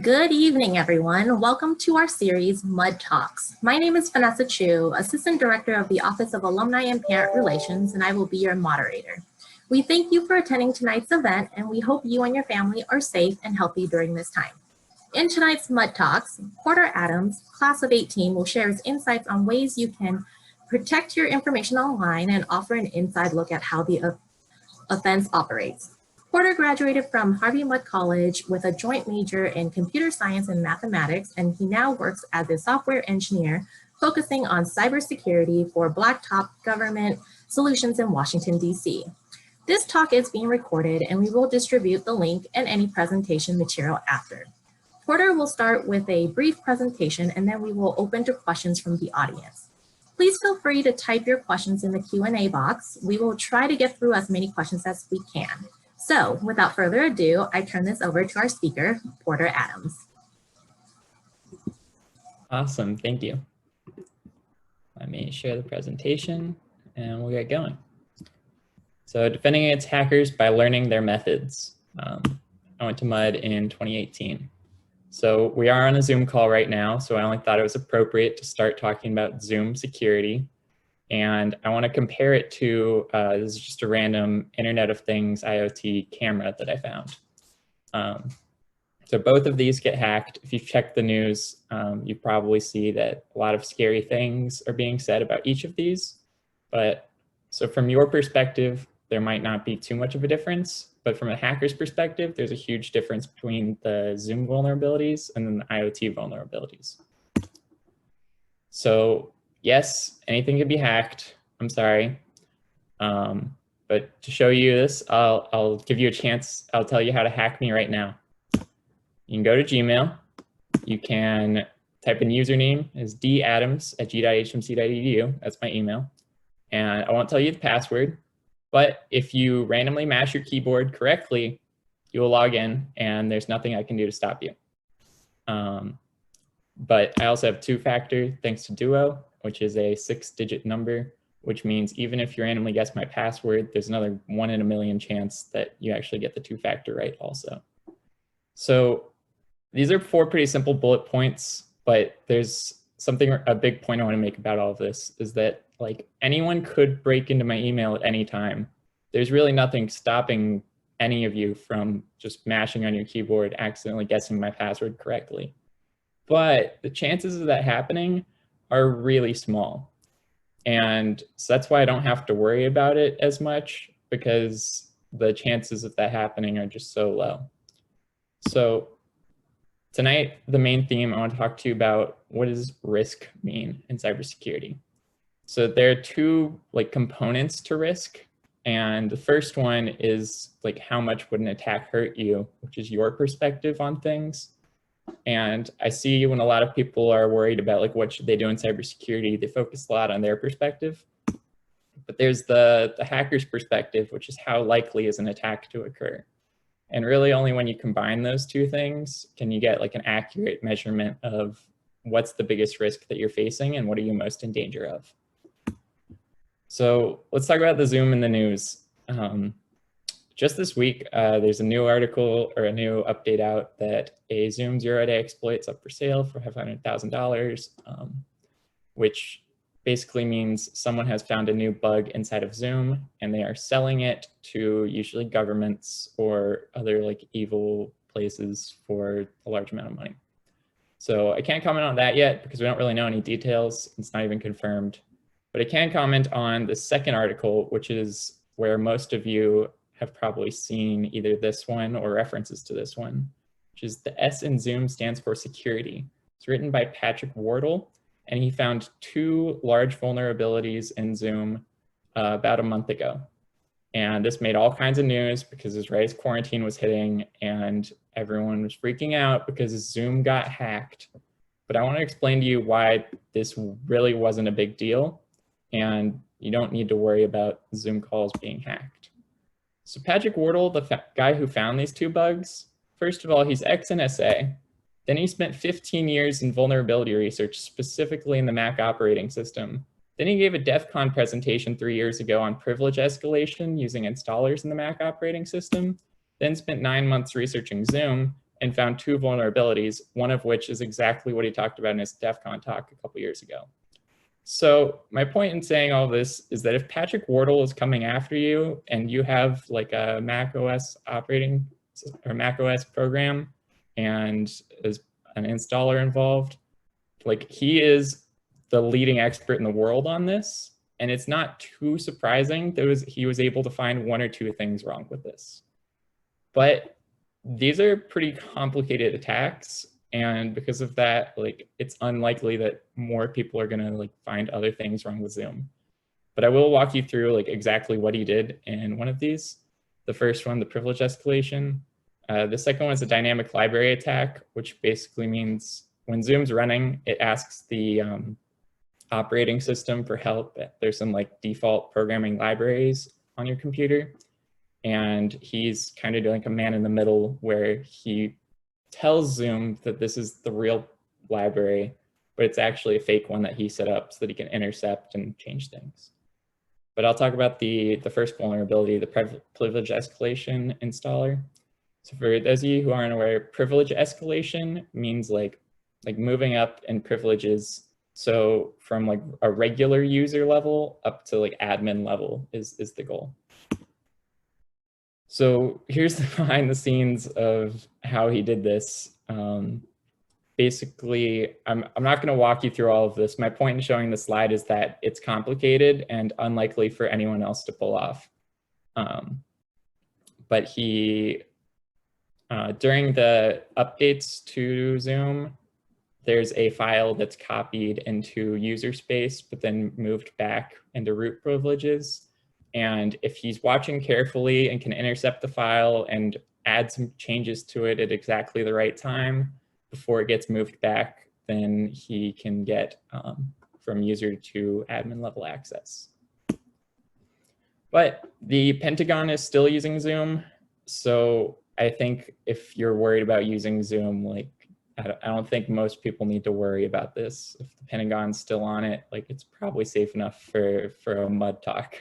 Good evening, everyone. Welcome to our series, Mud Talks. My name is Vanessa Chu, Assistant Director of the Office of Alumni and Parent Relations, and I will be your moderator. We thank you for attending tonight's event, and we hope you and your family are safe and healthy during this time. In tonight's Mud Talks, Porter Adams, class of 18, will share his insights on ways you can protect your information online and offer an inside look at how the offense operates. Porter graduated from Harvey College with a joint major in computer science and mathematics, and he now works as a software engineer focusing on cybersecurity for Blacktop Government Solutions in Washington, D.C. This talk is being recorded, and we will distribute the link and any presentation material after. Porter will start with a brief presentation, and then we will open to questions from the audience. Please feel free to type your questions in the Q&A box. We will try to get through as many questions as we can. So without further ado, I turn this over to our speaker, Porter Adams. Awesome, thank you. Let me share the presentation and we'll get going. So defending against hackers by learning their methods. I went to MUD in 2018. So we are on a Zoom call right now, so I only thought it was appropriate to start talking about Zoom security. And I want to compare it to, this is just a random Internet of Things IoT camera that I found. So both of these get hacked. If you check the news, you probably see that a lot of scary things are being said about each of these. But so from your perspective, there might not be too much of a difference. But from a hacker's perspective, there's a huge difference between the Zoom vulnerabilities and then the IoT vulnerabilities. So yes, anything can be hacked. I'm sorry. But to show you this, I'll give you a chance. I'll tell you how to hack me right now. You can go to Gmail. You can type in username as dadams@g.hmc.edu. That's my email. And I won't tell you the password. But if you randomly mash your keyboard correctly, you will log in and there's nothing I can do to stop you. But I also have two-factor thanks to Duo, which is a 6-digit number, which means even if you randomly guess my password, there's another 1 in a million chance that you actually get the two-factor right also. So these are 4 pretty simple bullet points, but there's a big point I want to make about all of this is that like anyone could break into my email at any time. There's really nothing stopping any of you from just mashing on your keyboard, accidentally guessing my password correctly. But the chances of that happening are really small. And so that's why I don't have to worry about it as much, because the chances of that happening are just so low. So tonight, the main theme I want to talk to you about, what does risk mean in cybersecurity? So there are 2 components to risk. And the first one is like how much would an attack hurt you, which is your perspective on things. And I see when a lot of people are worried about like what should they do in cybersecurity, they focus a lot on their perspective. But there's the hacker's perspective, which is how likely is an attack to occur. And really only when you combine those 2 things can you get like an accurate measurement of what's the biggest risk that you're facing and what are you most in danger of. So let's talk about the Zoom in the news. Just this week, there's a new article or a new update out that a Zoom 0-day exploit's up for sale for $500,000, which basically means someone has found a new bug inside of Zoom and they are selling it to usually governments or other like evil places for a large amount of money. So I can't comment on that yet because we don't really know any details. It's not even confirmed. But I can comment on the second article, which is where most of you have probably seen either this one or references to this one, which is the S in Zoom stands for security. It's written by Patrick Wartell, and he found 2 large vulnerabilities in Zoom about a month ago. And this made all kinds of news because it was right as quarantine was hitting and everyone was freaking out because Zoom got hacked. But I want to explain to you why this really wasn't a big deal and you don't need to worry about Zoom calls being hacked. So Patrick Wartell, the guy who found these 2 bugs, first of all, he's ex-NSA. Then he spent 15 years in vulnerability research, specifically in the Mac operating system. Then he gave a DEF CON presentation 3 years ago on privilege escalation using installers in the Mac operating system, then spent 9 months researching Zoom, and found 2 vulnerabilities, one of which is exactly what he talked about in his DEF CON talk a couple years ago. So my point in saying all this is that if Patrick Wartell is coming after you and you have like a Mac OS operating or Mac OS program and is an installer involved, like he is the leading expert in the world on this. And it's not too surprising that he was able to find 1 or 2 things wrong with this. But these are pretty complicated attacks. And because of that, like it's unlikely that more people are gonna like find other things wrong with Zoom. But I will walk you through like exactly what he did in one of these. The first one, the privilege escalation. The second one is a dynamic library attack, which basically means when Zoom's running, it asks the operating system for help. There's some like default programming libraries on your computer. And he's kind of doing like a man in the middle where he tells Zoom that this is the real library, but it's actually a fake one that he set up so that he can intercept and change things. But I'll talk about the first vulnerability, the privilege escalation installer. So for those of you who aren't aware, privilege escalation means like moving up in privileges. So from like a regular user level up to like admin level is the goal. So here's the behind the scenes of how he did this. Basically, I'm not going to walk you through all of this. My point in showing the slide is that it's complicated and unlikely for anyone else to pull off. But he, during the updates to Zoom, there's a file that's copied into user space, but then moved back into root privileges. And if he's watching carefully and can intercept the file and add some changes to it at exactly the right time before it gets moved back, then he can get from user to admin level access. But the Pentagon is still using Zoom. So I think if you're worried about using Zoom, like I don't think most people need to worry about this. If the Pentagon's still on it, like it's probably safe enough for a mud talk.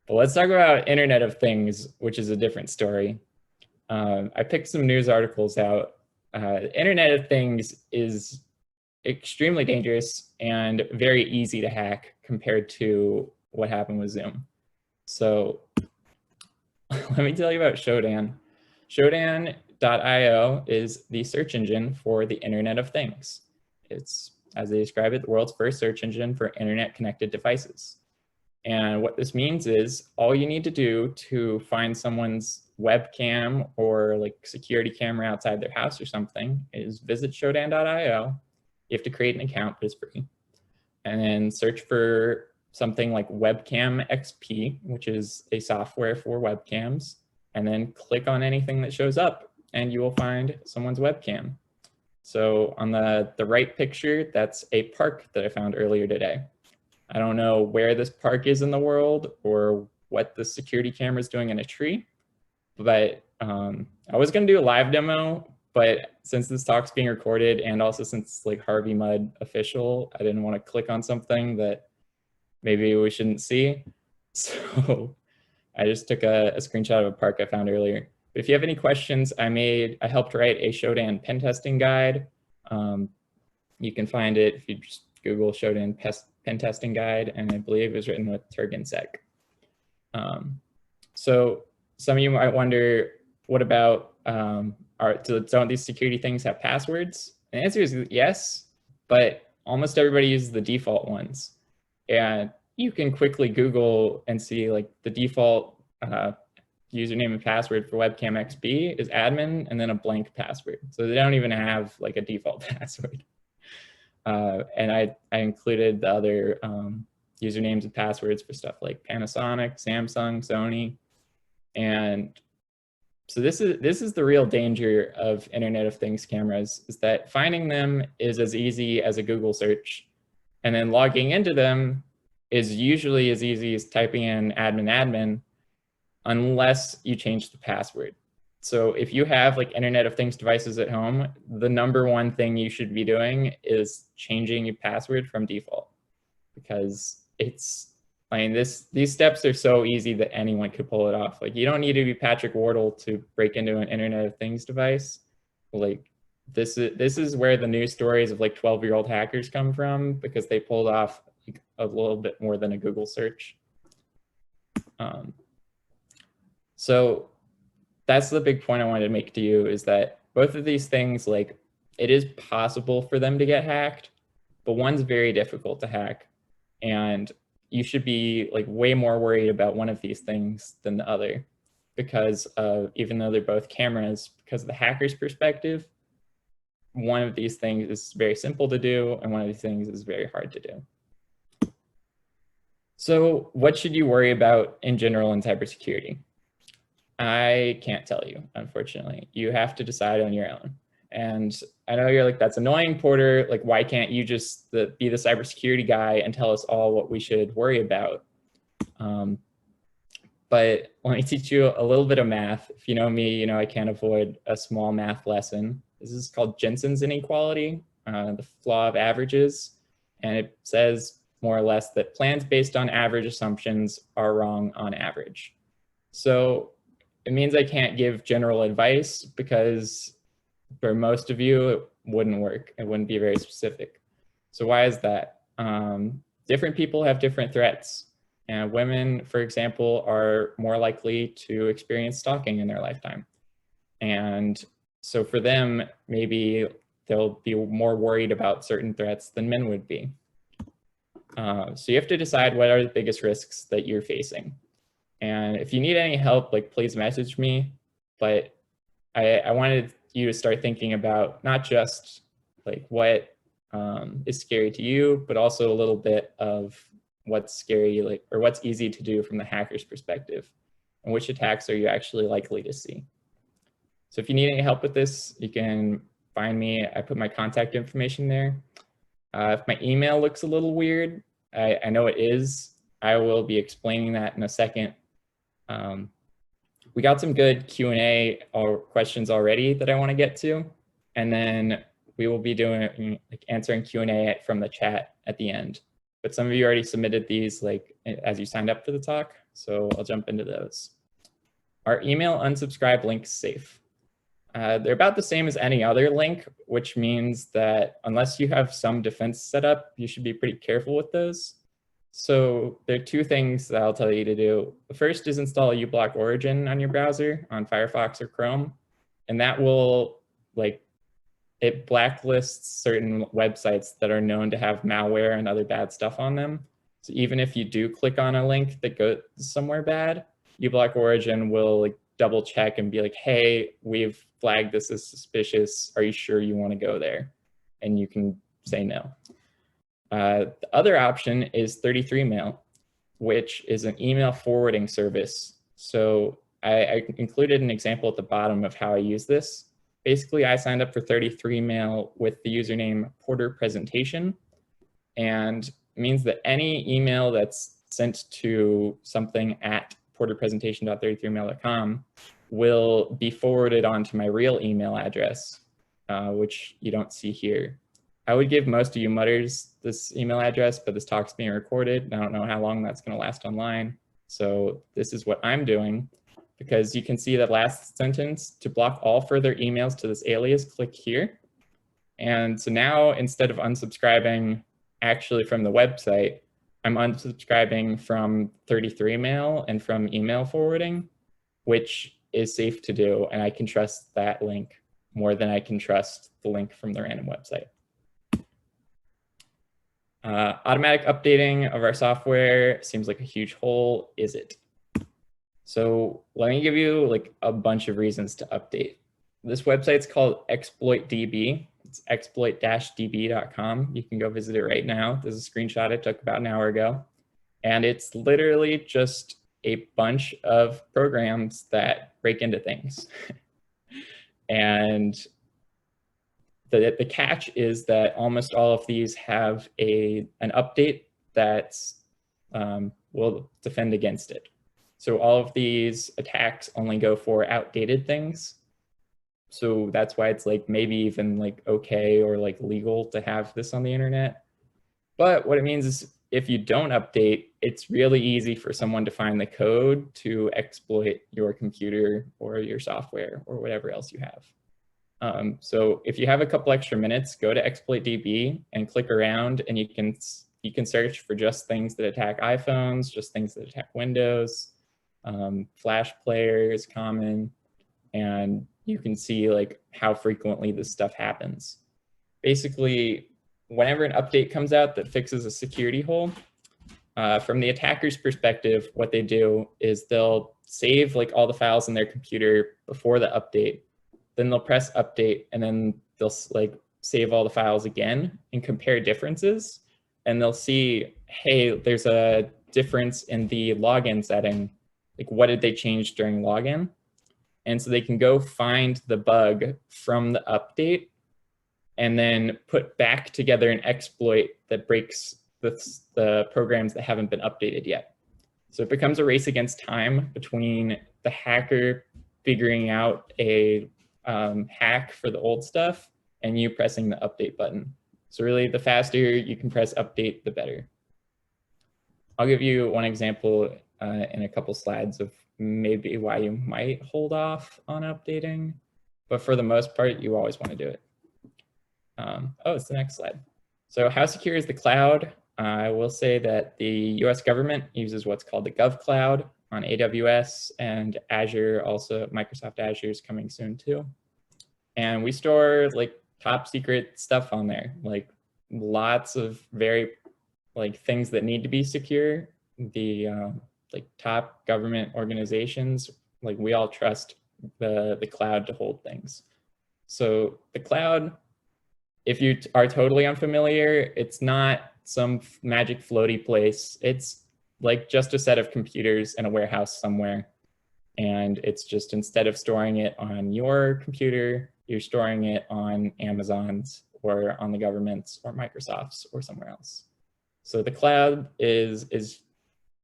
But let's talk about Internet of Things, which is a different story. I picked some news articles out. Internet of Things is extremely dangerous and very easy to hack compared to what happened with Zoom. So let me tell you about Shodan. Shodan.io is the search engine for the Internet of Things. It's, as they describe it, the world's first search engine for internet-connected devices. And what this means is all you need to do to find someone's webcam or like security camera outside their house or something is visit Shodan.io. You have to create an account, but it's free. And then search for something like Webcam XP, which is a software for webcams, and then click on anything that shows up and you will find someone's webcam. So on the right picture, that's a park that I found earlier today. I don't know where this park is in the world or what the security camera is doing in a tree, but I was going to do a live demo, but since this talk's being recorded and also since it's like Harvey Mudd official, I didn't want to click on something that maybe we shouldn't see. So I just took a screenshot of a park I found earlier. But if you have any questions, I helped write a Shodan pen testing guide. You can find it if you just Google Shodan pen testing guide, and I believe it was written with Turginsec. So some of you might wonder, what about, don't these security things have passwords? And the answer is yes, but almost everybody uses the default ones. And you can quickly Google and see like the default username and password for Webcam XP is admin and then a blank password. So they don't even have like a default password. And I included the other usernames and passwords for stuff like Panasonic, Samsung, Sony. And so this is the real danger of Internet of Things cameras, is that finding them is as easy as a Google search. And then logging into them is usually as easy as typing in admin, unless you change the password. So if you have like Internet of Things devices at home, the #1 thing you should be doing is changing your password from default, because it's I mean, these steps are so easy that anyone could pull it off. Like, you don't need to be Patrick Wardle to break into an Internet of Things device. Like, this is where the news stories of like 12-year-old hackers come from, because they pulled off like a little bit more than a Google search. So that's the big point I wanted to make to you, is that both of these things, like, it is possible for them to get hacked, but one's very difficult to hack. And you should be like way more worried about one of these things than the other, because even though they're both cameras, because of the hacker's perspective, one of these things is very simple to do, and one of these things is very hard to do. So what should you worry about in general in cybersecurity? I can't tell you, unfortunately. You have to decide on your own. And I know you're like, that's annoying, Porter. Like, why can't you just be the cybersecurity guy and tell us all what we should worry about? But let me teach you a little bit of math. If you know me, you know I can't avoid a small math lesson. This is called Jensen's inequality, the flaw of averages. And it says more or less that plans based on average assumptions are wrong on average. So it means I can't give general advice, because for most of you, it wouldn't work. It wouldn't be very specific. So why is that? Different people have different threats. And women, for example, are more likely to experience stalking in their lifetime. And so for them, maybe they'll be more worried about certain threats than men would be. So you have to decide what are the biggest risks that you're facing. And if you need any help, like, please message me. But I wanted you to start thinking about not just like what is scary to you, but also a little bit of what's scary, like, or what's easy to do from the hacker's perspective, and which attacks are you actually likely to see. So if you need any help with this, you can find me. I put my contact information there. If my email looks a little weird, I know it is. I will be explaining that in a second. We got some good Q&A or questions already that I want to get to, and then we will be doing like answering Q&A from the chat at the end. But some of you already submitted these like as you signed up for the talk, so I'll jump into those. Are email unsubscribe links safe? They're about the same as any other link, which means that unless you have some defense set up, you should be pretty careful with those. So there are two things that I'll tell you to do. The first is install uBlock Origin on your browser, on Firefox or Chrome, and that will, like, it blacklists certain websites that are known to have malware and other bad stuff on them. So even if you do click on a link that goes somewhere bad, uBlock Origin will like double check and be like, hey, we've flagged this as suspicious. Are you sure you want to go there? And you can say no. The other option is 33mail, which is an email forwarding service. So I included an example at the bottom of how I use this. Basically, I signed up for 33mail with the username Porter Presentation, and it means that any email that's sent to something at porterpresentation.33mail.com will be forwarded onto my real email address, which you don't see here. I would give most of you mutters this email address, but this talk's being recorded, and I don't know how long that's going to last online. So this is what I'm doing, because you can see that last sentence, to block all further emails to this alias, click here. And so now, instead of unsubscribing actually from the website, I'm unsubscribing from 33mail and from email forwarding, which is safe to do. And I can trust that link more than I can trust the link from the random website. Automatic updating of our software seems like a huge hole. Is it? So let me give you like a bunch of reasons to update. This website's called ExploitDB. It's exploit-db.com. You can go visit it right now. There's a screenshot I took about an hour ago. And it's literally just a bunch of programs that break into things. And the catch is that almost all of these have an update that will defend against it. So all of these attacks only go for outdated things. So that's why it's like maybe even like okay or like legal to have this on the internet. But what it means is if you don't update, it's really easy for someone to find the code to exploit your computer or your software or whatever else you have. So if you have a couple extra minutes, go to ExploitDB and click around, and you can search for just things that attack iPhones, just things that attack Windows. Flash player is common, and you can see like how frequently this stuff happens. Basically, whenever an update comes out that fixes a security hole, from the attacker's perspective, what they do is they'll save like all the files in their computer before the update. Then they'll press update, and then they'll like save all the files again and compare differences. And they'll see, hey, there's a difference in the login setting. Like, what did they change during login? And so they can go find the bug from the update and then put back together an exploit that breaks the programs that haven't been updated yet. So it becomes a race against time between the hacker figuring out a hack for the old stuff and you pressing the update button. So really, the faster you can press update, the better. I'll give you one example in a couple slides of maybe why you might hold off on updating, but for the most part, you always want to do it. Oh, it's the next slide. So how secure is the cloud? I will say that the US government uses what's called the GovCloud on AWS and Azure, also Microsoft Azure is coming soon too. And we store like top secret stuff on there, like lots of very like things that need to be secure. The like top government organizations, like we all trust the cloud to hold things. So the cloud, if you are totally unfamiliar, it's not some magic floaty place. It's like just a set of computers in a warehouse somewhere. And it's just, instead of storing it on your computer, you're storing it on Amazon's or on the government's or Microsoft's or somewhere else. So the cloud is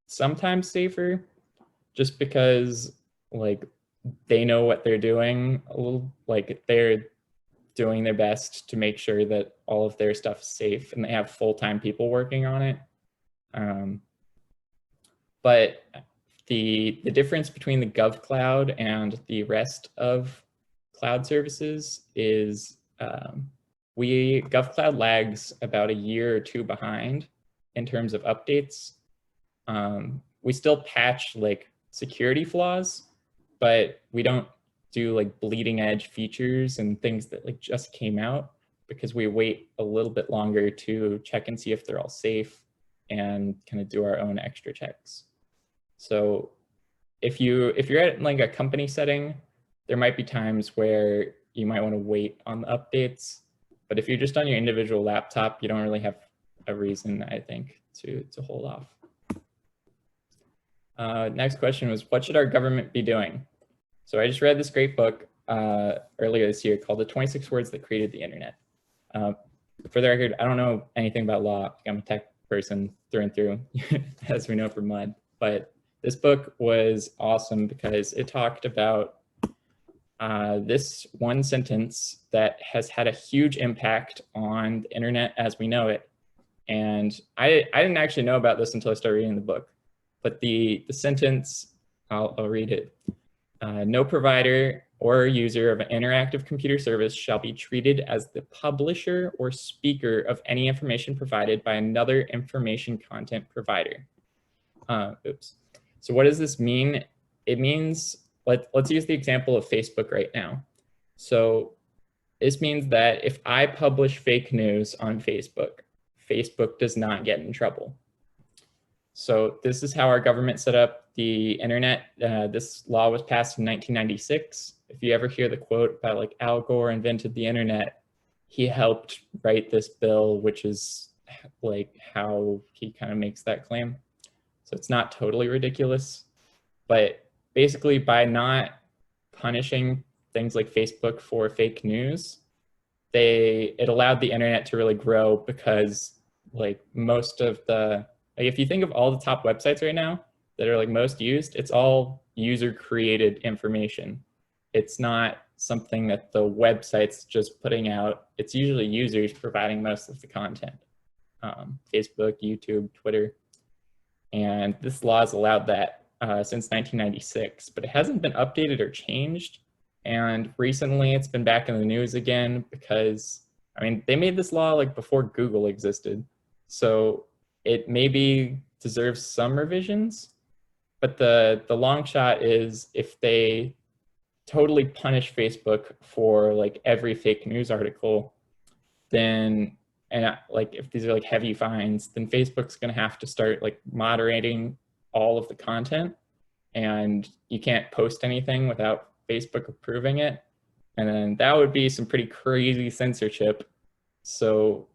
sometimes safer just because like they know what they're doing, like they're doing their best to make sure that all of their stuff is safe, and they have full-time people working on it. But the difference between the GovCloud and the rest of cloud services is GovCloud lags about a year or two behind in terms of updates. We still patch like security flaws, but we don't do like bleeding edge features and things that like just came out, because we wait a little bit longer to check and see if they're all safe and kind of do our own extra checks. So if you're at like a company setting, there might be times where you might want to wait on the updates, but if you're just on your individual laptop, you don't really have a reason, I think, to hold off. Next question was, what should our government be doing? So I just read this great book earlier this year called The 26 Words That Created the Internet. For the record, I don't know anything about law. I'm a tech person through and through, as we know from Mud. But this book was awesome because it talked about this one sentence that has had a huge impact on the internet as we know it. And I didn't actually know about this until I started reading the book. But the sentence, I'll read it. No provider or user of an interactive computer service shall be treated as the publisher or speaker of any information provided by another information content provider. Oops. So what does this mean? It means, let's use the example of Facebook right now. So this means that if I publish fake news on Facebook, Facebook does not get in trouble. So this is how our government set up the internet. This law was passed in 1996. If you ever hear the quote about like Al Gore invented the internet, he helped write this bill, which is like how he kind of makes that claim. So it's not totally ridiculous, but basically by not punishing things like Facebook for fake news, it allowed the internet to really grow, because like most of the, like if you think of all the top websites right now that are like most used, it's all user created information. It's not something that the website's just putting out. It's usually users providing most of the content. Facebook, YouTube, Twitter. And this law has allowed that since 1996, but it hasn't been updated or changed. And recently it's been back in the news again because, I mean, they made this law like before Google existed. So it maybe deserves some revisions, but the long shot is if they totally punish Facebook for like every fake news article, then, and like if these are like heavy fines, then Facebook's gonna have to start like moderating all of the content, and you can't post anything without Facebook approving it. And then that would be some pretty crazy censorship. So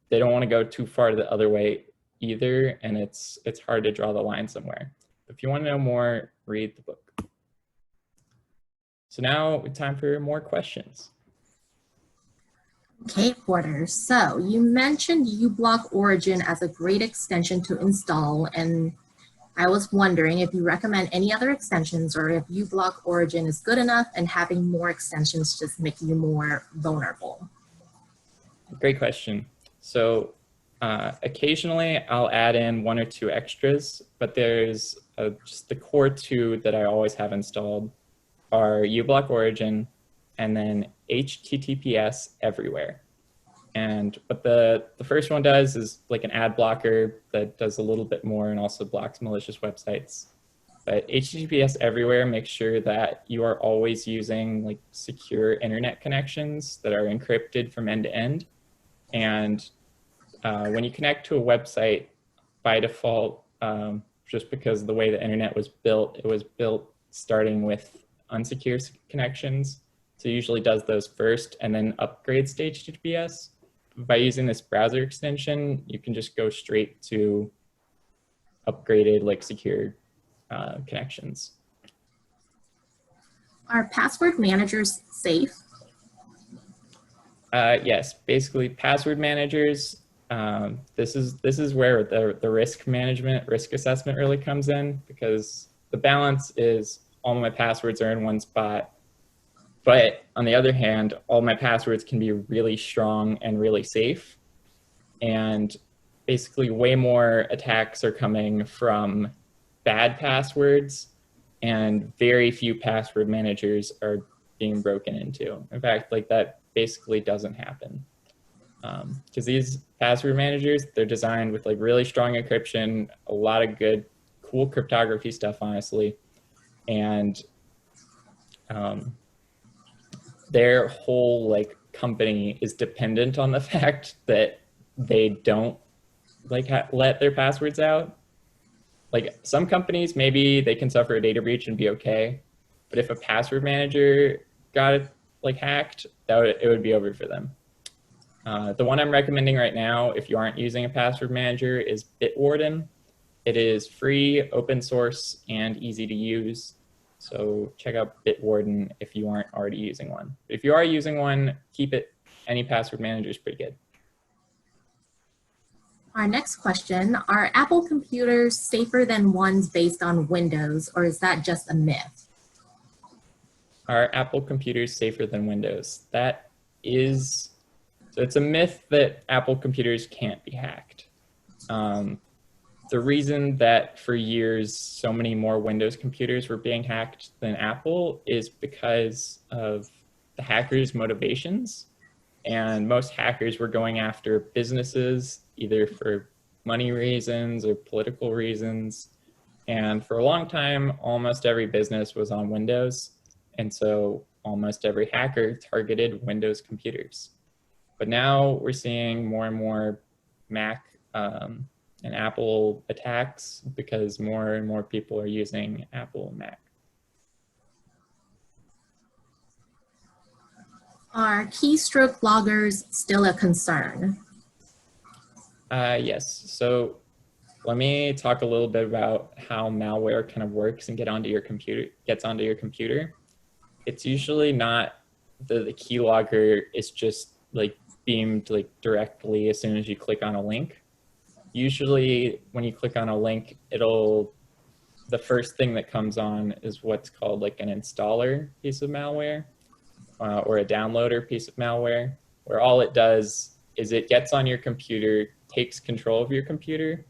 they don't want to go too far to the other way either, and it's hard to draw the line somewhere. If you want to know more, read the book. So now it's time for more questions. Okay, Porter. So you mentioned uBlock Origin as a great extension to install, and I was wondering if you recommend any other extensions or if uBlock Origin is good enough and having more extensions just make you more vulnerable. Great question. So occasionally I'll add in 1 or 2 extras, but there's just the core 2 that I always have installed are uBlock Origin and then HTTPS everywhere. And what the first one does is like an ad blocker that does a little bit more and also blocks malicious websites. But HTTPS everywhere makes sure that you are always using like secure internet connections that are encrypted from end to end. And when you connect to a website, by default, just because of the way the internet was built, it was built starting with unsecure connections. So it usually does those first and then upgrades to HTTPS. By using this browser extension, you can just go straight to upgraded, like secure connections. Are password managers safe? Yes, basically password managers. This is where the risk management, risk assessment really comes in, because the balance is all my passwords are in one spot. But on the other hand, all my passwords can be really strong and really safe. And basically way more attacks are coming from bad passwords, and very few password managers are being broken into. In fact, like that basically doesn't happen. Because these password managers, they're designed with like really strong encryption, a lot of good, cool cryptography stuff, honestly. And their whole like company is dependent on the fact that they don't like let their passwords out. Like some companies, maybe they can suffer a data breach and be okay, but if a password manager got it like hacked, it would be over for them. The one I'm recommending right now, if you aren't using a password manager, is Bitwarden. It is free, open source, and easy to use. So check out Bitwarden if you aren't already using one. If you are using one, keep it. Any password manager is pretty good. Our next question, are Apple computers safer than ones based on Windows, or is that just a myth? Are Apple computers safer than Windows? That is, so it's a myth that Apple computers can't be hacked. The reason that for years so many more Windows computers were being hacked than Apple is because of the hackers' motivations. And most hackers were going after businesses, either for money reasons or political reasons. And for a long time, almost every business was on Windows. And so almost every hacker targeted Windows computers. But now we're seeing more and more Mac and Apple attacks because more and more people are using Apple and Mac. Are keystroke loggers still a concern? Yes, so let me talk a little bit about how malware kind of works and gets onto your computer. It's usually not the keylogger is just like beamed like directly as soon as you click on a link. Usually when you click on a link, the first thing that comes on is what's called like an installer piece of malware or a downloader piece of malware, where all it does is it gets on your computer, takes control of your computer,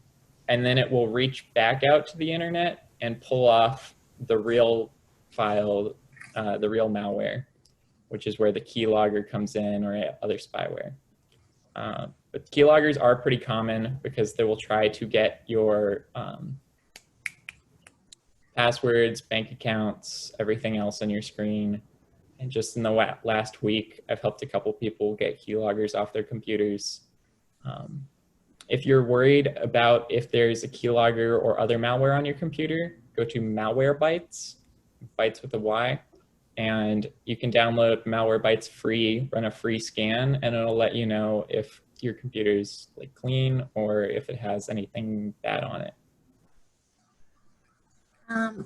and then it will reach back out to the internet and pull off the real file, the real malware, which is where the keylogger comes in or other spyware. But keyloggers are pretty common because they will try to get your passwords, bank accounts, everything else on your screen. And just in the last week, I've helped a couple people get keyloggers off their computers. If you're worried about if there's a keylogger or other malware on your computer, go to Malwarebytes, bytes with a Y, and you can download Malwarebytes free, run a free scan, and it'll let you know if your computer's like clean or if it has anything bad on it.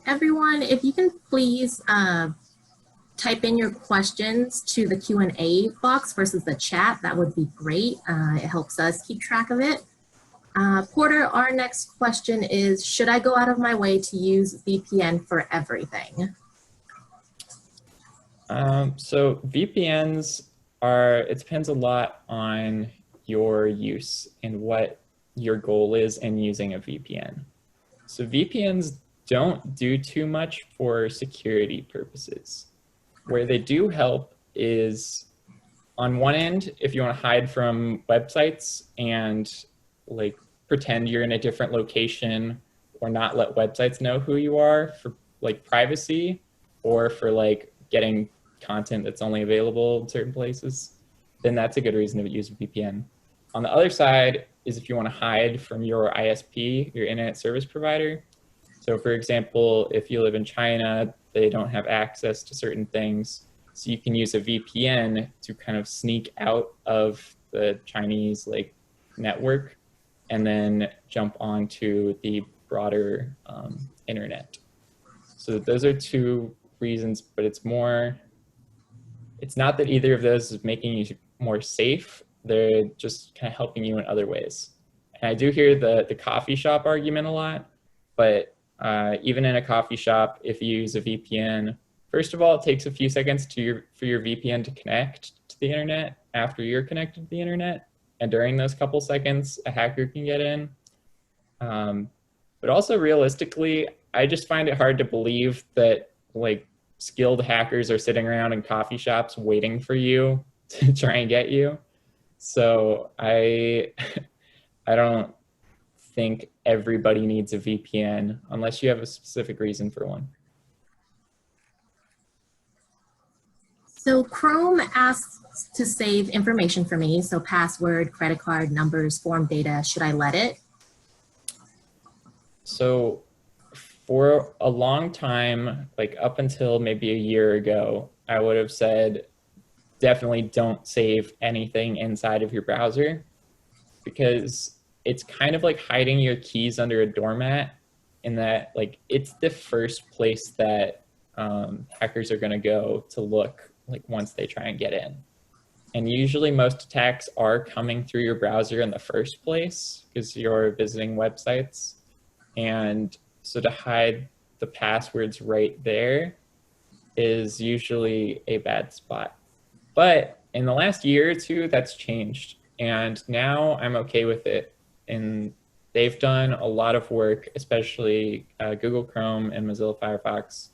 Everyone, if you can please type in your questions to the Q&A box versus the chat, that would be great. It helps us keep track of it. Porter, our next question is, should I go out of my way to use VPN for everything? So VPNs it depends a lot on your use and what your goal is in using a VPN. So VPNs don't do too much for security purposes. Where they do help is on one end, if you want to hide from websites and like pretend you're in a different location or not let websites know who you are for like privacy or for like getting content that's only available in certain places, then that's a good reason to use a VPN. On the other side is if you want to hide from your ISP, your internet service provider. So for example, if you live in China, they don't have access to certain things. So you can use a VPN to kind of sneak out of the Chinese like network and then jump onto the broader internet. So those are two reasons, but it's not that either of those is making you more safe. They're just kind of helping you in other ways. And I do hear the coffee shop argument a lot, but even in a coffee shop, if you use a VPN, first of all, it takes a few seconds for your VPN to connect to the internet after you're connected to the internet. And during those couple seconds, a hacker can get in. But also realistically, I just find it hard to believe that like skilled hackers are sitting around in coffee shops waiting for you to try and get you. So I don't think everybody needs a VPN unless you have a specific reason for one. So Chrome asks to save information for me. So password, credit card, numbers, form data, should I let it? So for a long time, like up until maybe a year ago, I would have said, definitely don't save anything inside of your browser because it's kind of like hiding your keys under a doormat in that like it's the first place that hackers are going to go to look like once they try and get in. And usually most attacks are coming through your browser in the first place because you're visiting websites. And so to hide the passwords right there is usually a bad spot. But in the last year or two, that's changed. And now I'm okay with it. And they've done a lot of work, especially Google Chrome and Mozilla Firefox,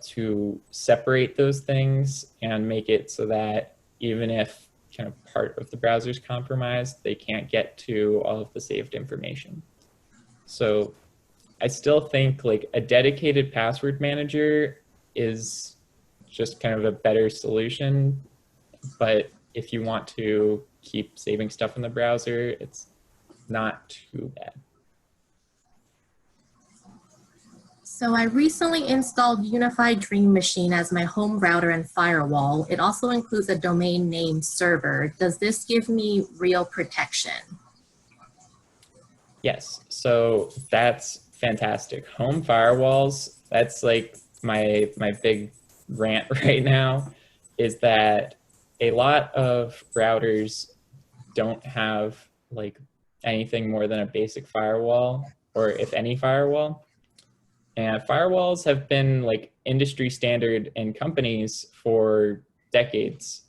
to separate those things and make it so that even if kind of part of the browser is compromised, they can't get to all of the saved information. So I still think like a dedicated password manager is just kind of a better solution. But if you want to keep saving stuff in the browser, it's not too bad. So I recently installed Unified Dream Machine as my home router and firewall. It also includes a domain name server. Does this give me real protection? Yes, so that's fantastic. Home firewalls, that's like my big rant right now, is that a lot of routers don't have like anything more than a basic firewall, or if any firewall. And firewalls have been like industry standard in companies for decades.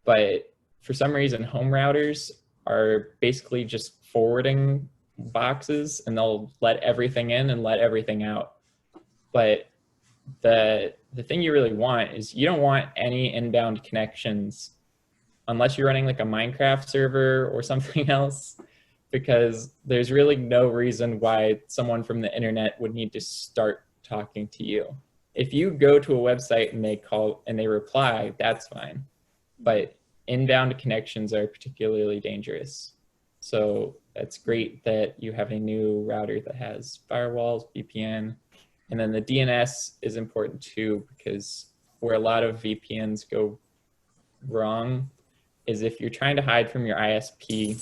But for some reason, home routers are basically just forwarding boxes, and they'll let everything in and let everything out. But the thing you really want is you don't want any inbound connections unless you're running like a Minecraft server or something else, because there's really no reason why someone from the internet would need to start talking to you. If you go to a website and they call and they reply, that's fine. But inbound connections are particularly dangerous. So that's great that you have a new router that has firewalls, VPN, and then the DNS is important too, because where a lot of VPNs go wrong is if you're trying to hide from your ISP.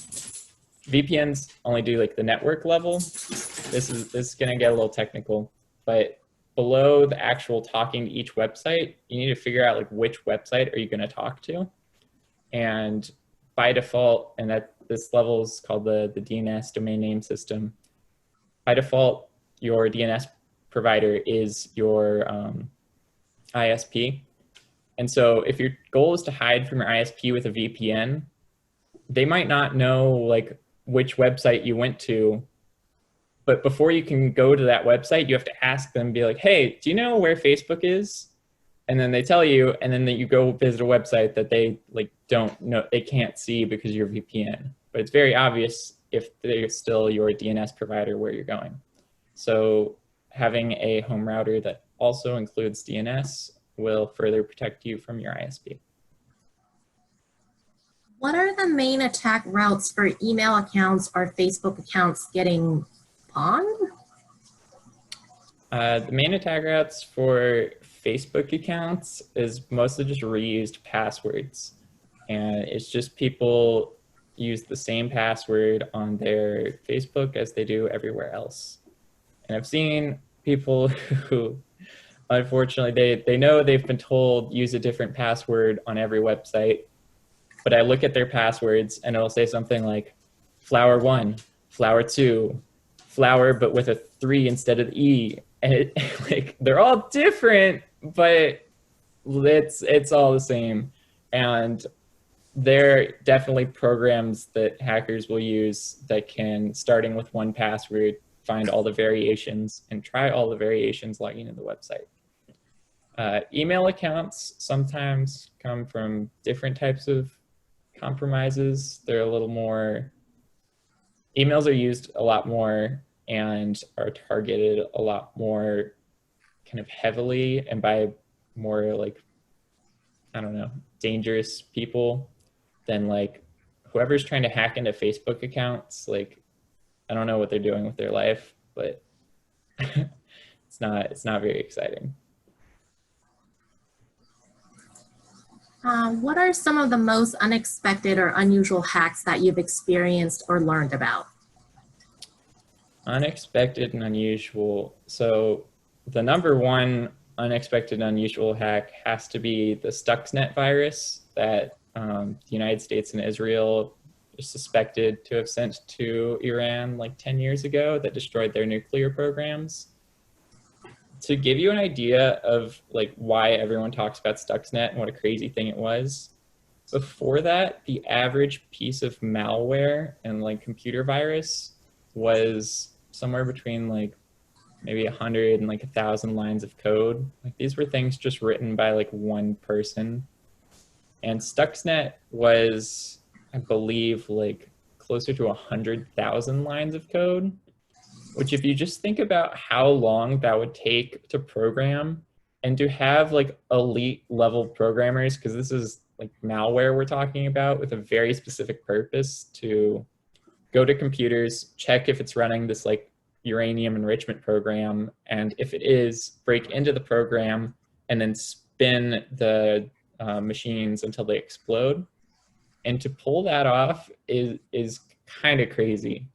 VPNs only do like the network level. This is gonna get a little technical, but below the actual talking to each website, you need to figure out like which website are you gonna talk to. And by default, and that this level is called the DNS domain name system. By default, your DNS provider is your ISP. And so if your goal is to hide from your ISP with a VPN, they might not know like which website you went to, but before you can go to that website, you have to ask them, be like, hey, do you know where Facebook is? And then they tell you, and then you go visit a website that they like don't know, they can't see because of your VPN. But it's very obvious if they're still your DNS provider where you're going. So having a home router that also includes DNS will further protect you from your ISP. What are the main attack routes for email accounts or Facebook accounts getting pawned? The main attack routes for Facebook accounts is mostly just reused passwords. And it's just people use the same password on their Facebook as they do everywhere else. And I've seen people who, unfortunately, they know they've been told use a different password on every website, but I look at their passwords and it'll say something like flower1, flower2, flower but with a 3 instead of the E. And like they're all different, but it's all the same. And there are definitely programs that hackers will use that can, starting with one password, find all the variations and try all the variations logging into the website. Email accounts sometimes come from different types of compromises. They're a little more, emails are used a lot more and are targeted a lot more kind of heavily and by more like, I don't know, dangerous people than like whoever's trying to hack into Facebook accounts. Like, I don't know what they're doing with their life, but it's not very exciting. What are some of the most unexpected or unusual hacks that you've experienced or learned about? Unexpected and unusual. So the number one unexpected unusual hack has to be the Stuxnet virus that the United States and Israel is suspected to have sent to Iran like 10 years ago that destroyed their nuclear programs. To give you an idea of like why everyone talks about Stuxnet and what a crazy thing it was, before that, the average piece of malware and like computer virus was somewhere between like maybe 100 and like 1,000 lines of code. Like these were things just written by like one person. And Stuxnet was, I believe, like closer to 100,000 lines of code, which if you just think about how long that would take to program and to have like elite level programmers, because this is like malware we're talking about with a very specific purpose, to go to computers, check if it's running this like uranium enrichment program, and if it is, break into the program and then spin the machines until they explode. And to pull that off is kind of crazy.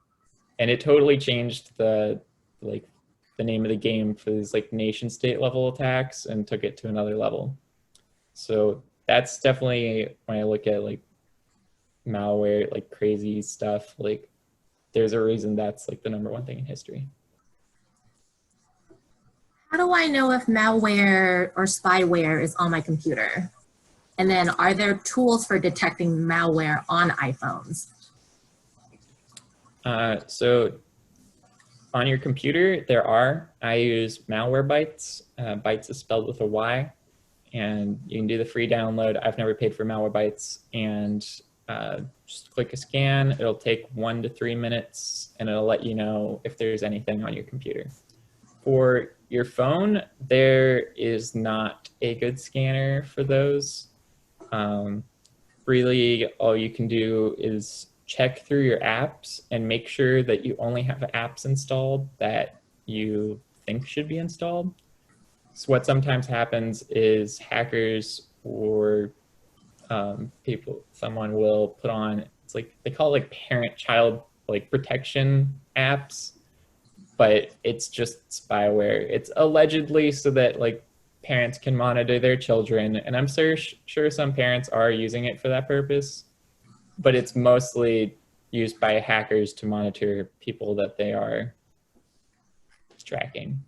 And it totally changed the name of the game for these like nation state level attacks and took it to another level. So that's definitely, when I look at like malware, like crazy stuff, like there's a reason that's like the number one thing in history. How do I know if malware or spyware is on my computer? And then are there tools for detecting malware on iPhones? So on your computer, I use Malwarebytes. Bytes is spelled with a Y, and you can do the free download. I've never paid for Malwarebytes, and just click a scan. It'll take 1 to 3 minutes, and it'll let you know if there's anything on your computer. For your phone, there is not a good scanner for those. Really, all you can do is check through your apps and make sure that you only have apps installed that you think should be installed. So what sometimes happens is hackers or someone will put on, it's like, they call it like parent-child like protection apps, but it's just spyware. It's allegedly so that like parents can monitor their children, and I'm sure some parents are using it for that purpose, but it's mostly used by hackers to monitor people that they are tracking.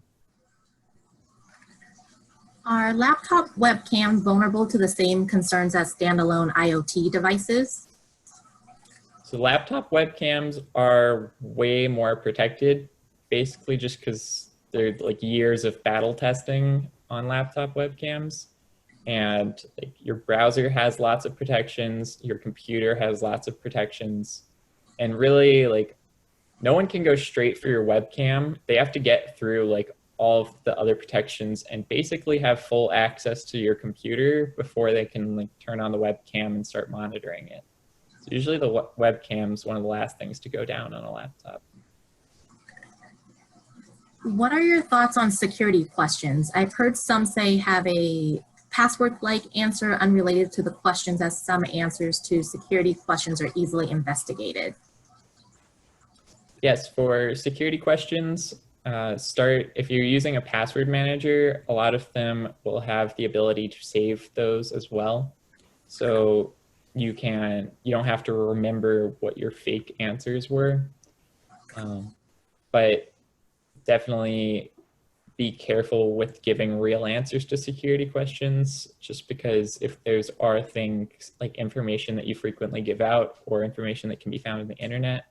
Are laptop webcams vulnerable to the same concerns as standalone IoT devices? So laptop webcams are way more protected, basically just because they're like years of battle testing on laptop webcams. And like, your browser has lots of protections, your computer has lots of protections, and really like no one can go straight for your webcam. They have to get through like all of the other protections and basically have full access to your computer before they can like turn on the webcam and start monitoring it. So usually the webcam is one of the last things to go down on a laptop. What are your thoughts on security questions? I've heard some say have a password-like answer unrelated to the questions, as some answers to security questions are easily investigated. Yes, for security questions, if you're using a password manager, a lot of them will have the ability to save those as well. So you don't have to remember what your fake answers were. But definitely be careful with giving real answers to security questions, just because if are things like information that you frequently give out or information that can be found on the internet.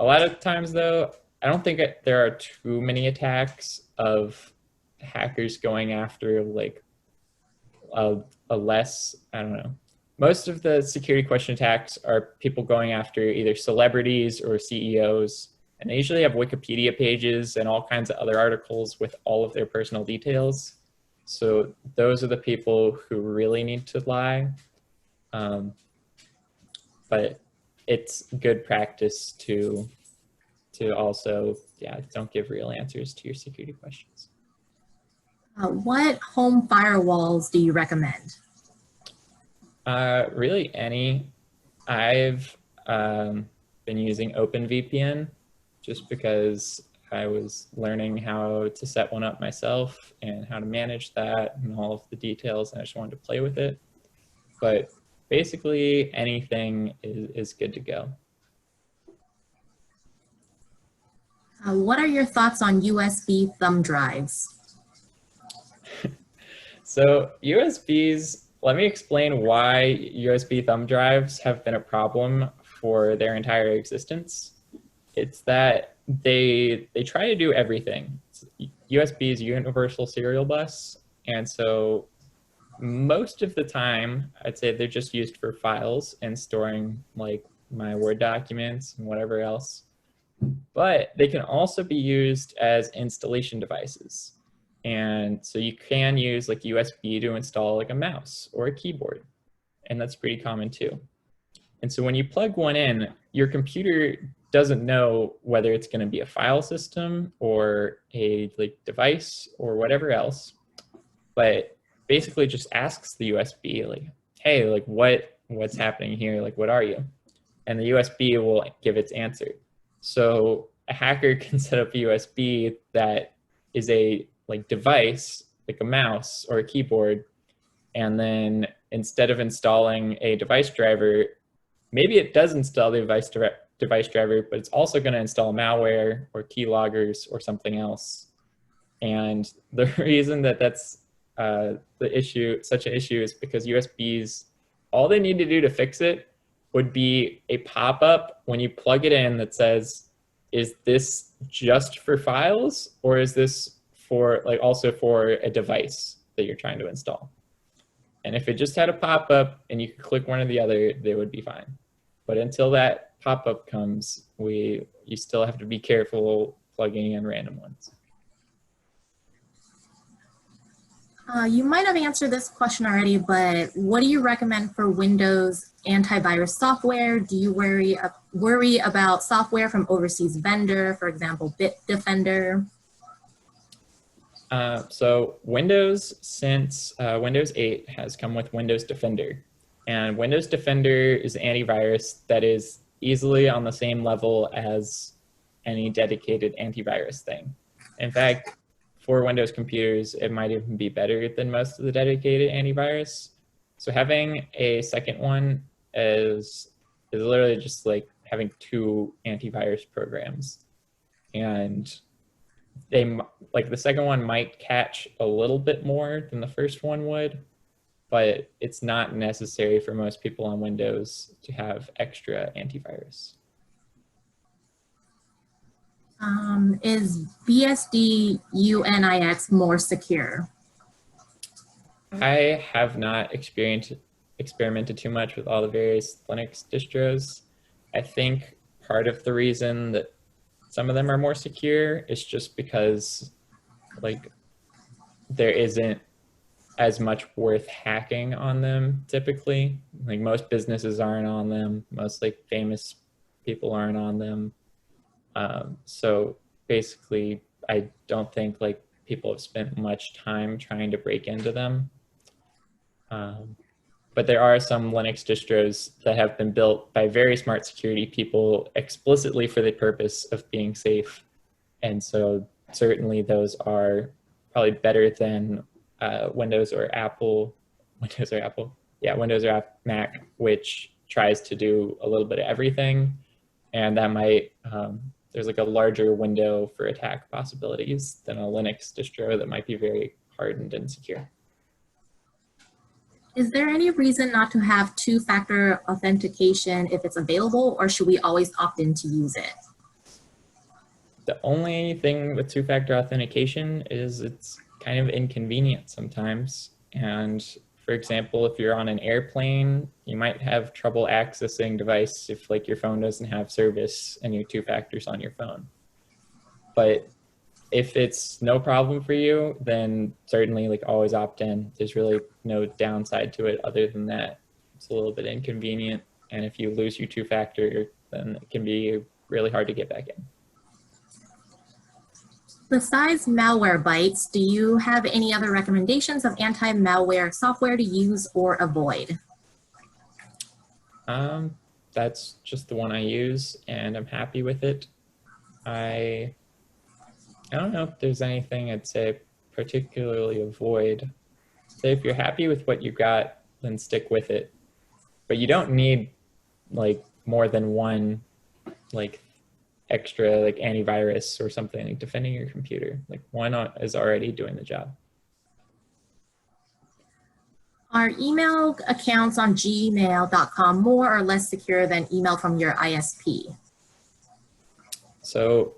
A lot of times though, I don't think there are too many attacks of hackers going after like I don't know. Most of the security question attacks are people going after either celebrities or CEOs, and they usually have Wikipedia pages and all kinds of other articles with all of their personal details. So those are the people who really need to lie. But it's good practice to also, don't give real answers to your security questions. What home firewalls do you recommend? Really any. I've been using OpenVPN just because I was learning how to set one up myself and how to manage that and all of the details, and I just wanted to play with it. But basically anything is good to go. What are your thoughts on USB thumb drives? So USBs, let me explain why USB thumb drives have been a problem for their entire existence. It's that they try to do everything. USB is universal serial bus, and so most of the time, I'd say they're just used for files and storing like my Word documents and whatever else. But they can also be used as installation devices. And so you can use like USB to install like a mouse or a keyboard. And that's pretty common too. And so when you plug one in, your computer doesn't know whether it's going to be a file system or a like device or whatever else, but basically just asks the USB like, hey, like what's happening here? Like, what are you? And the USB will give its answer. So a hacker can set up a USB that is a like device, like a mouse or a keyboard, and then instead of installing a device driver, maybe it does install the device driver, but it's also going to install malware or keyloggers or something else. And the reason that that's such an issue is because USBs, all they need to do to fix it would be a pop-up when you plug it in that says, is this just for files, or is this for like also for a device that you're trying to install? And if it just had a pop-up and you could click one or the other, they would be fine. But until that pop-up comes, you still have to be careful plugging in random ones. You might have answered this question already, but what do you recommend for Windows antivirus software? Do you worry about software from overseas vendor, for example, Bitdefender? So Windows, since Windows 8 has come with Windows Defender, and Windows Defender is an antivirus that is easily on the same level as any dedicated antivirus thing. In fact, for Windows computers, it might even be better than most of the dedicated antivirus. So having a second one is literally just like having two antivirus programs. And the second one might catch a little bit more than the first one would, but it's not necessary for most people on Windows to have extra antivirus. Is BSD UNIX more secure? I have not experimented too much with all the various Linux distros. I think part of the reason that some of them are more secure is just because like there isn't as much worth hacking on them typically. Like most businesses aren't on them, most like famous people aren't on them. So basically, I don't think like people have spent much time trying to break into them. But there are some Linux distros that have been built by very smart security people explicitly for the purpose of being safe. And so certainly those are probably better than Windows or Mac, which tries to do a little bit of everything. And that might, there's like a larger window for attack possibilities than a Linux distro that might be very hardened and secure. Is there any reason not to have two-factor authentication if it's available, or should we always opt in to use it? The only thing with two-factor authentication is it's kind of inconvenient sometimes. And for example, if you're on an airplane, you might have trouble accessing device if like your phone doesn't have service and your two factors on your phone. But if it's no problem for you, then certainly like always opt in. There's really no downside to it other than that. It's a little bit inconvenient. And if you lose your two factor, then it can be really hard to get back in. Besides Malwarebytes, do you have any other recommendations of anti-malware software to use or avoid? That's just the one I use, and I'm happy with it. I don't know if there's anything I'd say particularly avoid. So if you're happy with what you got, then stick with it. But you don't need like more than one like extra like antivirus or something like defending your computer. Like one is already doing the job. Are email accounts on gmail.com more or less secure than email from your ISP? So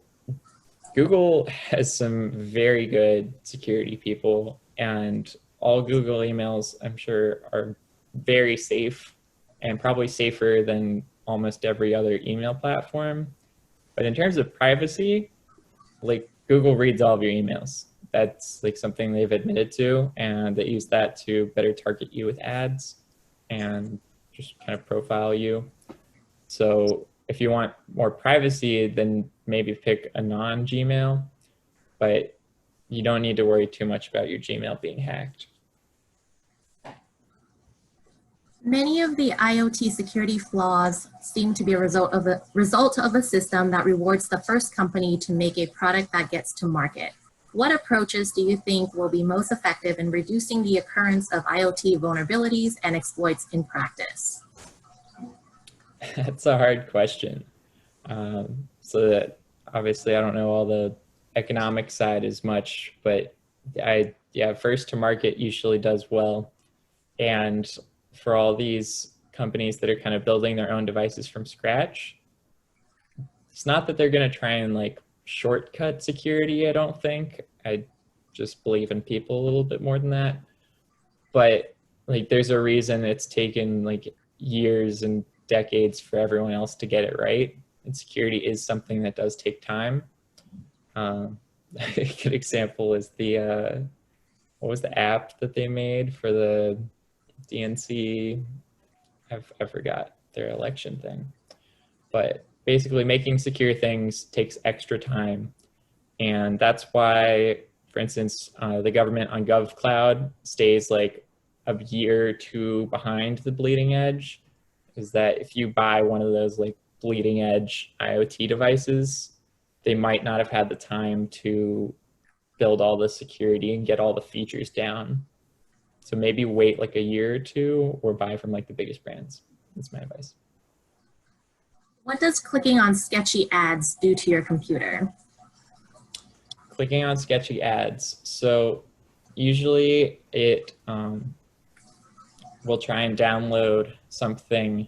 Google has some very good security people, and all Google emails, I'm sure, are very safe and probably safer than almost every other email platform. But in terms of privacy, like Google reads all of your emails. That's like something they've admitted to, and they use that to better target you with ads and just kind of profile you. So if you want more privacy, then maybe pick a non-Gmail, but you don't need to worry too much about your Gmail being hacked. Many of the IoT security flaws seem to be a result of a system that rewards the first company to make a product that gets to market. What approaches do you think will be most effective in reducing the occurrence of IoT vulnerabilities and exploits in practice? That's a hard question. So that obviously I don't know all the economic side as much, but first to market usually does well. And for all these companies that are kind of building their own devices from scratch, it's not that they're going to try and like shortcut security, I don't think. I just believe in people a little bit more than that. But like there's a reason it's taken like years and decades for everyone else to get it right. And security is something that does take time. A good example is the, what was the app that they made for the DNC? I forgot their election thing. But basically making secure things takes extra time. And that's why, for instance, the government on GovCloud stays like a year or two behind the bleeding edge, is that if you buy one of those like bleeding edge IoT devices, they might not have had the time to build all the security and get all the features down. So maybe wait like a year or two or buy from like the biggest brands. That's my advice. What does clicking on sketchy ads do to your computer? Clicking on sketchy ads. So usually it will try and download something.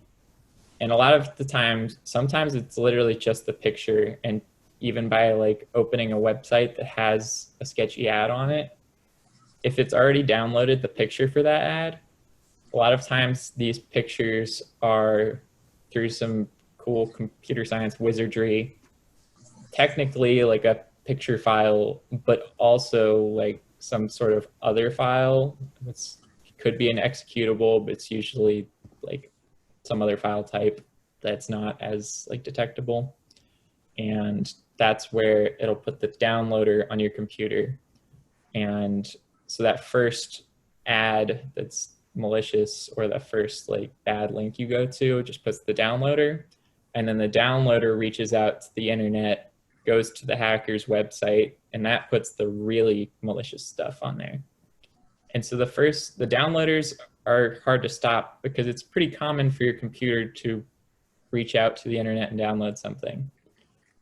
And a lot of the times, sometimes it's literally just the picture. And even by like opening a website that has a sketchy ad on it, if it's already downloaded the picture for that ad, a lot of times these pictures are through some cool computer science wizardry, technically like a picture file, but also like some sort of other file. It could be an executable, but it's usually like some other file type that's not as like detectable. And that's where it'll put the downloader on your computer. And so that first ad that's malicious, or that first like bad link you go to, just puts the downloader, and then the downloader reaches out to the internet, goes to the hacker's website, and that puts the really malicious stuff on there. And so the downloaders are hard to stop because it's pretty common for your computer to reach out to the internet and download something.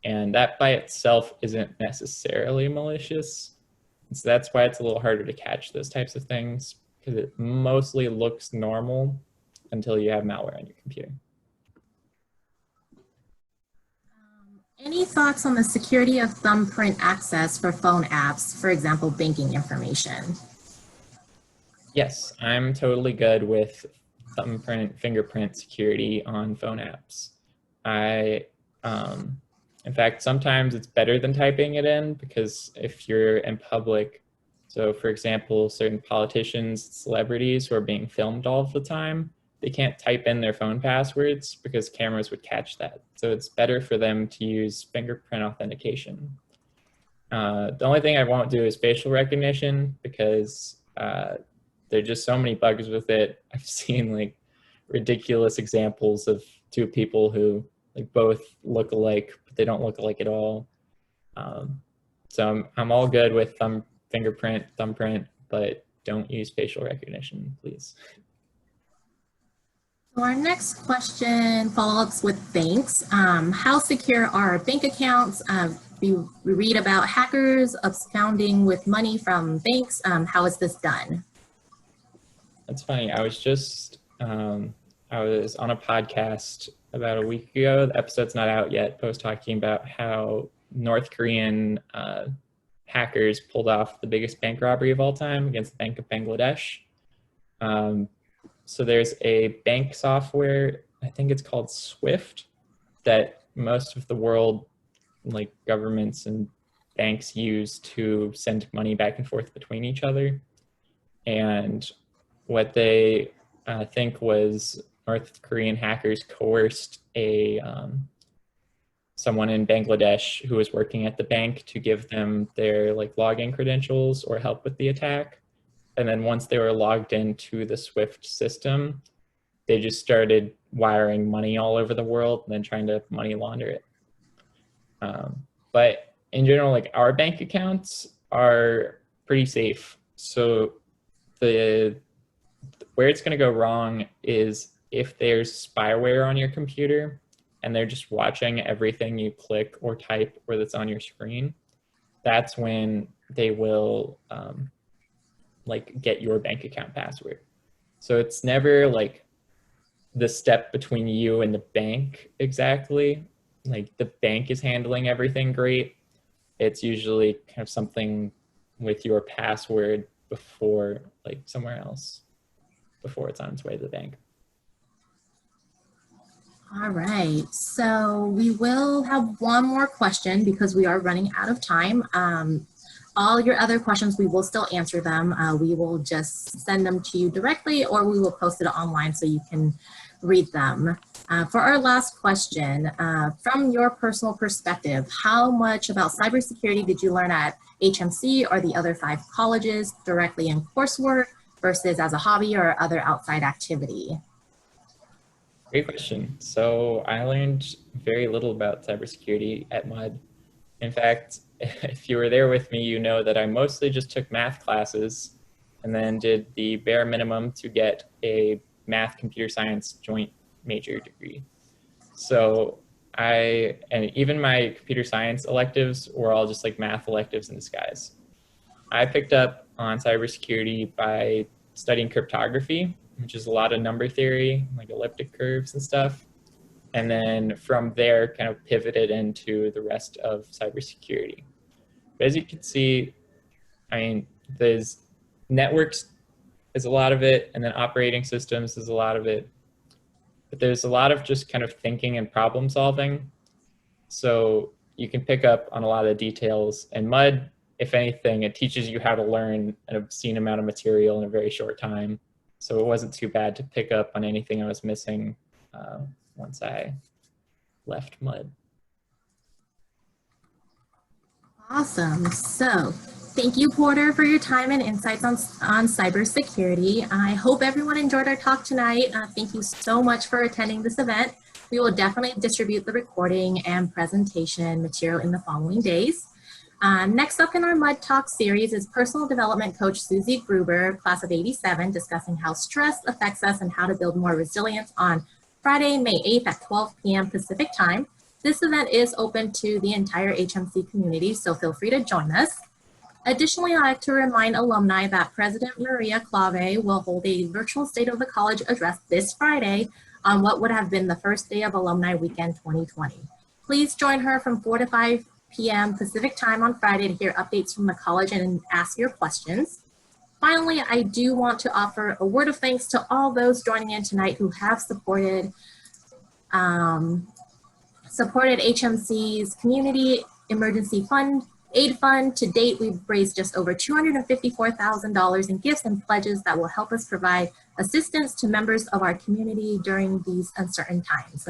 And that by itself isn't necessarily malicious. And so that's why it's a little harder to catch those types of things, because it mostly looks normal until you have malware on your computer. Any thoughts on the security of thumbprint access for phone apps, for example, banking information? Yes, I'm totally good with thumbprint, fingerprint security on phone apps. In fact, sometimes it's better than typing it in, because if you're in public, so for example, certain politicians, celebrities who are being filmed all the time, they can't type in their phone passwords because cameras would catch that. So it's better for them to use fingerprint authentication. The only thing I won't do is facial recognition, because there are just so many bugs with it. I've seen like ridiculous examples of two people who like both look alike, but they don't look alike at all. So I'm all good with fingerprint, thumbprint, but don't use facial recognition, please. So our next question follow-ups with banks. How secure are bank accounts? We read about hackers absconding with money from banks. How is this done? That's funny. I was on a podcast about a week ago. The episode's not out yet, but I was talking about how North Korean hackers pulled off the biggest bank robbery of all time against the Bank of Bangladesh. So there's a bank software, I think it's called Swift, that most of the world, like governments and banks, use to send money back and forth between each other. And what they think was North Korean hackers coerced someone in Bangladesh who was working at the bank to give them their like login credentials or help with the attack. And then once they were logged into the Swift system, they just started wiring money all over the world and then trying to money launder it. But in general, like our bank accounts are pretty safe. So where it's going to go wrong is if there's spyware on your computer and they're just watching everything you click or type or that's on your screen. That's when they will like get your bank account password. So it's never like the step between you and the bank exactly. Like the bank is handling everything great. It's usually kind of something with your password before, like somewhere else, before it's on its way to the bank. All right, so we will have one more question because we are running out of time. All your other questions, we will still answer them. We will just send them to you directly, or we will post it online so you can read them. For our last question, from your personal perspective, how much about cybersecurity did you learn at HMC or the other 5 colleges directly in coursework versus as a hobby or other outside activity? Great question. So I learned very little about cybersecurity at MUD. In fact, if you were there with me, you know that I mostly just took math classes and then did the bare minimum to get a math computer science joint major degree. So and even my computer science electives were all just like math electives in disguise. I picked up on cybersecurity by studying cryptography, which is a lot of number theory, like elliptic curves and stuff. And then from there, kind of pivoted into the rest of cybersecurity. But as you can see, I mean, there's networks is a lot of it, and then operating systems is a lot of it. But there's a lot of just kind of thinking and problem solving. So you can pick up on a lot of the details. And MUD, if anything, it teaches you how to learn an obscene amount of material in a very short time. So it wasn't too bad to pick up on anything I was missing once I left MUD. Awesome. So thank you, Porter, for your time and insights on cybersecurity. I hope everyone enjoyed our talk tonight. Thank you so much for attending this event. We will definitely distribute the recording and presentation material in the following days. Next up in our MUD Talk series is personal development coach Susie Gruber, class of '87, discussing how stress affects us and how to build more resilience on Friday, May 8th at 12 p.m. Pacific time. This event is open to the entire HMC community, so feel free to join us. Additionally, I'd like to remind alumni that President Maria Clave will hold a virtual State of the College address this Friday on what would have been the first day of Alumni Weekend 2020. Please join her from 4 to 5 p.m. Pacific time on Friday to hear updates from the college and ask your questions. Finally, I do want to offer a word of thanks to all those joining in tonight who have supported HMC's Community Emergency Fund, Aid Fund. To date, we've raised just over $254,000 in gifts and pledges that will help us provide assistance to members of our community during these uncertain times.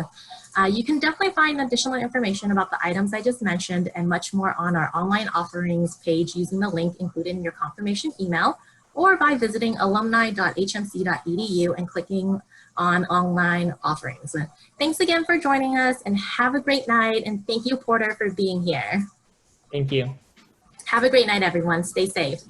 You can definitely find additional information about the items I just mentioned and much more on our online offerings page using the link included in your confirmation email, or by visiting alumni.hmc.edu and clicking on online offerings. Thanks again for joining us and have a great night. And thank you, Porter, for being here. Thank you. Have a great night, everyone. Stay safe.